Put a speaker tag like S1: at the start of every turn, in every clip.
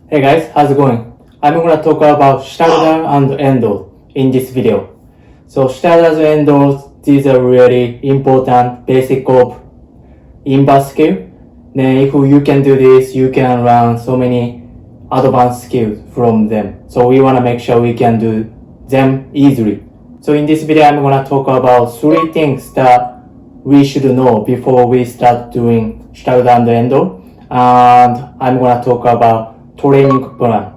S1: Hey guys, how's it going? I'm gonna talk about Stalder and Endo in this video. So Stalder and Endo, these are really important basic of inverse skill. Then if you can do this, you can learn so many advanced skills from them. So we wanna make sure we can do them easily. So in this video, I'm gonna talk about 3 things that we should know before we start doing Stalder and Endo. And I'm gonna talk about training plan,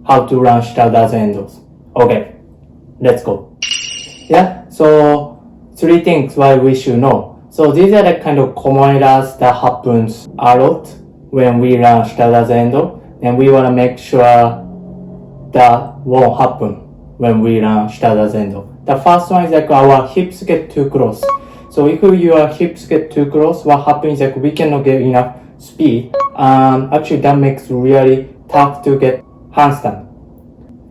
S1: how to run Stalder and Endos. Okay, let's go. Yeah, so 3 things why we should know. So these are the kind of common errors that happens a lot when we run Stalder and Endo, and we wanna make sure that won't happen when we run Stalder and Endo. The first one is like our hips get too close. So if your hips get too close, what happens is like we cannot get enough speed. Actually that makes really tough to get handstand.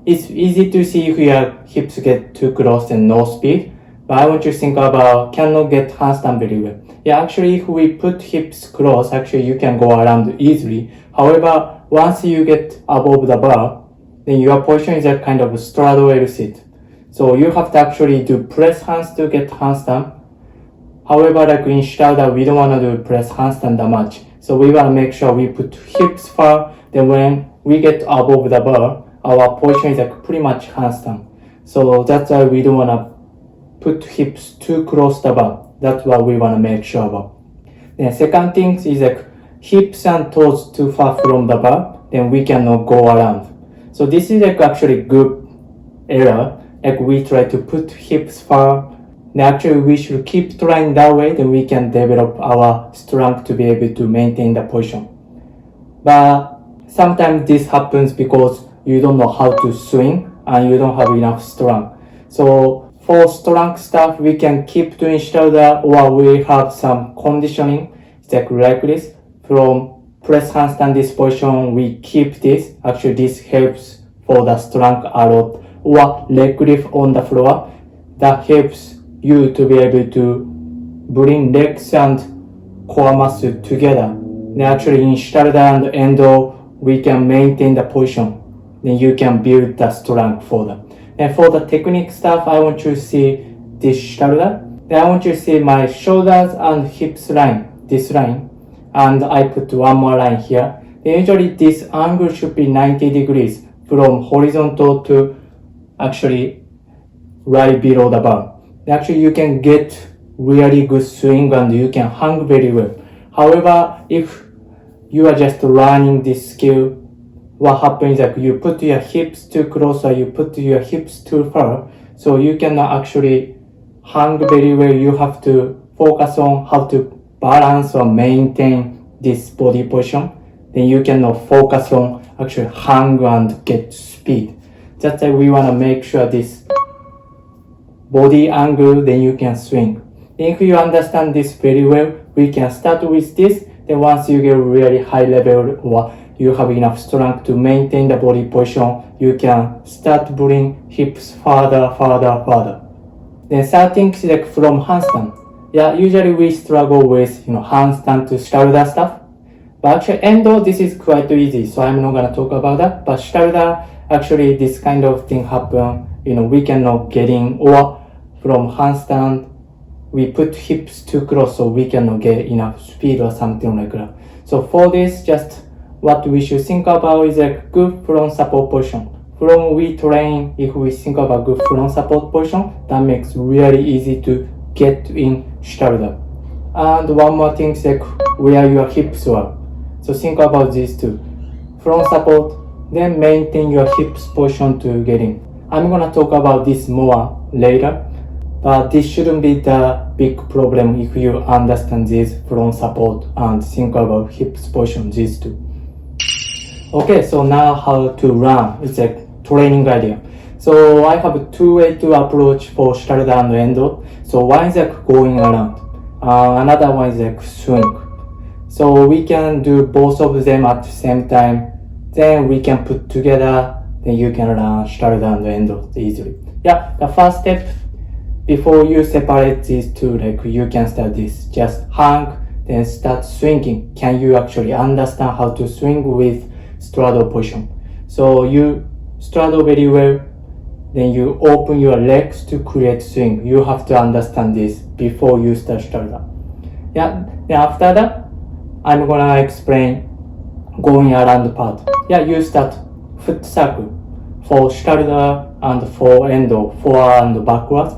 S1: It's easy to see if your hips get too close and no speed, but I want you to think about cannot get handstand very well. Yeah, actually if we put hips close, actually you can go around easily. However, once you get above the bar, then your position is a kind of a straddle L sit. So you have to actually do press hands to get handstand. However, like in Stalder, we don't want to do press handstand that much. So we want to make sure we put hips far, then when we get above the bar, our position is like pretty much handstand. So that's why we don't want to put hips too close to the bar. That's what we want to make sure about. Then second thing is like hips and toes too far from the bar, then we cannot go around. So this is like actually good error. Like we try to put hips far. Then actually we should keep trying that way, then we can develop our strength to be able to maintain the position. But sometimes this happens because you don't know how to swing and you don't have enough strength. So for strength stuff, we can keep doing Stalder, or we have some conditioning. It's like this. From press handstand this position, we keep this. Actually this helps for the strength a lot. Or leg lift on the floor. That helps you to be able to bring legs and core muscle together. Then actually in Stalder and Endo, we can maintain the position. Then you can build the strength for them. And for the technique stuff, I want you to see this Stalder. Then I want you to see my shoulders and hips line, this line. And I put one more line here. Then usually this angle should be 90 degrees from horizontal to actually right below the bar. Actually you can get really good swing and you can hang very well. However, if you are just learning this skill, what happens is that you put your hips too close or you put your hips too far, so you cannot actually hang very well. You have to focus on how to balance or maintain this body position. Then you cannot focus on actually hang and get speed. That's why we want to make sure this body angle, then you can swing. If you understand this very well, we can start with this. Then once you get really high level or you have enough strength to maintain the body position, you can start bring hips further. Then third thing is like from handstand. Yeah, usually we struggle with handstand to Stalder stuff. But actually Endo, this is quite easy, so I'm not gonna talk about that. But Stalder, actually this kind of thing happen. We cannot get in, or from handstand, we put hips too close so we cannot get enough speed or something like that. So for this, just what we should think about is like good front support position. From we train, if we think about good front support position, that makes really easy to get in Stalder. And one more thing is like where your hips are. So think about these two. Front support, then maintain your hips position to get in. I'm gonna talk about this more later, but this shouldn't be the big problem if you understand this front support and think about hips position, these two. Okay, so now how to run. It's a training idea. So I have 2 ways to approach for Stalder and Endo. So one is like going around, another one is like swing. So we can do both of them at the same time. Then we can put together. Then you can run Stalder and Endo easily. Yeah, the first step before you separate these two, like you can start this. Just hang, then start swinging. Can you actually understand how to swing with straddle position? So you straddle very well, then you open your legs to create swing. You have to understand this before you start Stalder. Yeah, then after that, I'm gonna explain going around part. Yeah, you start foot circle for Stalder and for endo, forward and backwards.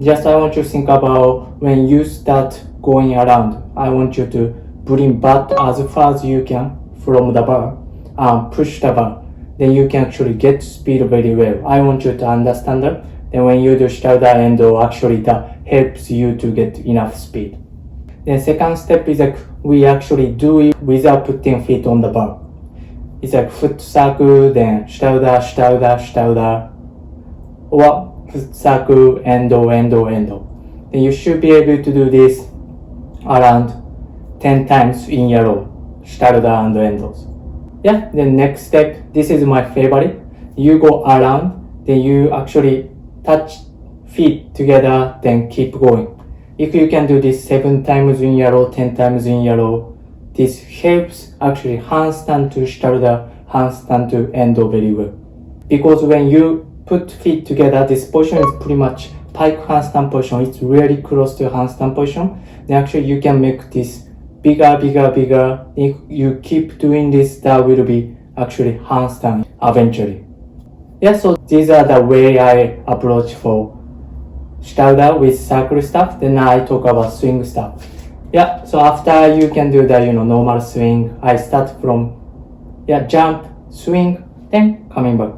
S1: Just I want you to think about when you start going around, I want you to bring butt as far as you can from the bar and push the bar. Then you can actually get speed very well. I want you to understand that. Then when you do Stalder endo, actually that helps you to get enough speed. Then second step is like we actually do it without putting feet on the bar. It's like foot circle, then Stalder, Stalder, Stalder, or foot circle, endo, endo, endo. Then you should be able to do this around 10 times in a row, Stalder and endos. Yeah, then next step, this is my favorite. You go around, then you actually touch feet together, then keep going. If you can do this 7 times in a row, 10 times in a row, this helps actually handstand to Stalder, handstand to endo very well. Because when you put feet together, this position is pretty much pike handstand position. It's really close to handstand position. Then actually you can make this bigger, bigger, bigger. If you keep doing this, that will be actually handstand eventually. Yeah, so these are the way I approach for Stalder with circle stuff. Then I talk about swing stuff. Yeah, so after you can do the normal swing, I start from jump, swing, then coming back.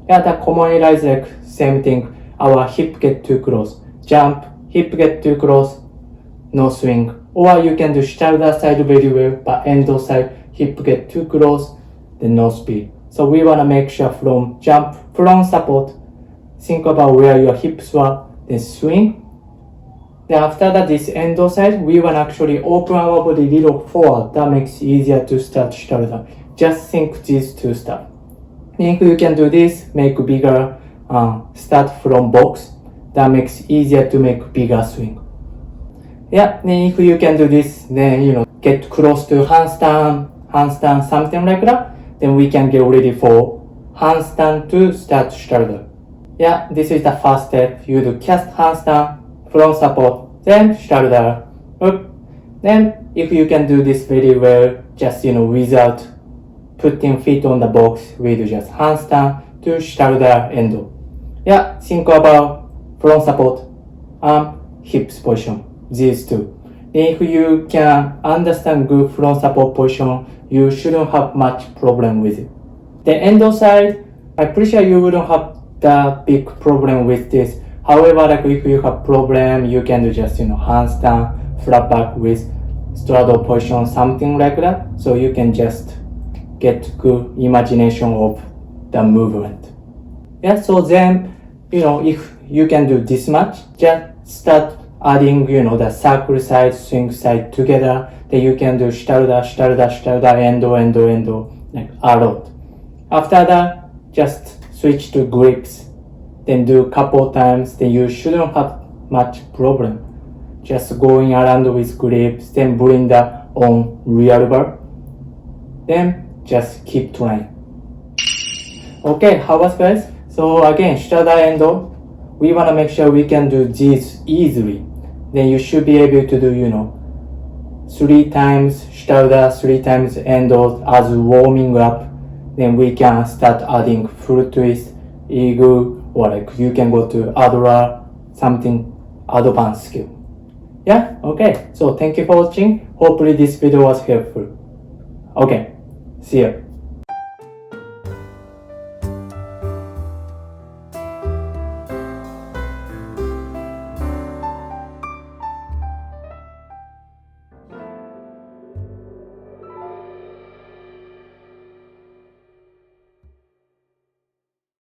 S1: Yeah, the common error is like same thing. Our hip get too close. Jump, hip get too close, no swing. Or you can do Stalder side very well, but endo side, hip get too close, then no speed. So we wanna make sure from jump, front support, think about where your hips were, then swing. Then after that, this endo side, we wanna actually open our body a little forward. That makes it easier to start Stalder. Just think these two stuff. If you can do this, make bigger, start from box. That makes it easier to make bigger swing. Yeah, then if you can do this, then get close to handstand, something like that. Then we can get ready for handstand to start Stalder. Yeah, this is the first step. You do cast handstand, front support, then Stalder. Then if you can do this very well, just without putting feet on the box, we do just handstand to Stalder endo. Yeah, think about front support, hips position, these two. If you can understand good front support position, you shouldn't have much problem with it. The endo side, I'm pretty sure you wouldn't have the big problem with this. However, like if you have problem, you can do just handstand, flat back with straddle position, something like that. So you can just get good imagination of the movement. Yeah, so then, if you can do this much, just start adding, the circle side, swing side together. Then you can do Stalder, Stalder, Stalder, endo, endo, endo, like a lot. After that, just switch to grips. Then do couple times. Then you shouldn't have much problem. Just going around with grips, then bring that on real bar. Then just keep trying. Okay, how was guys? So again, Stalder endo, we wanna make sure we can do these easily. Then you should be able to do, 3 times Stalder, 3 times endo as warming up. Then we can start adding full twist, eagle, or like you can go to Adler, something advanced skill. Yeah, okay. So thank you for watching. Hopefully this video was helpful. Okay, see ya.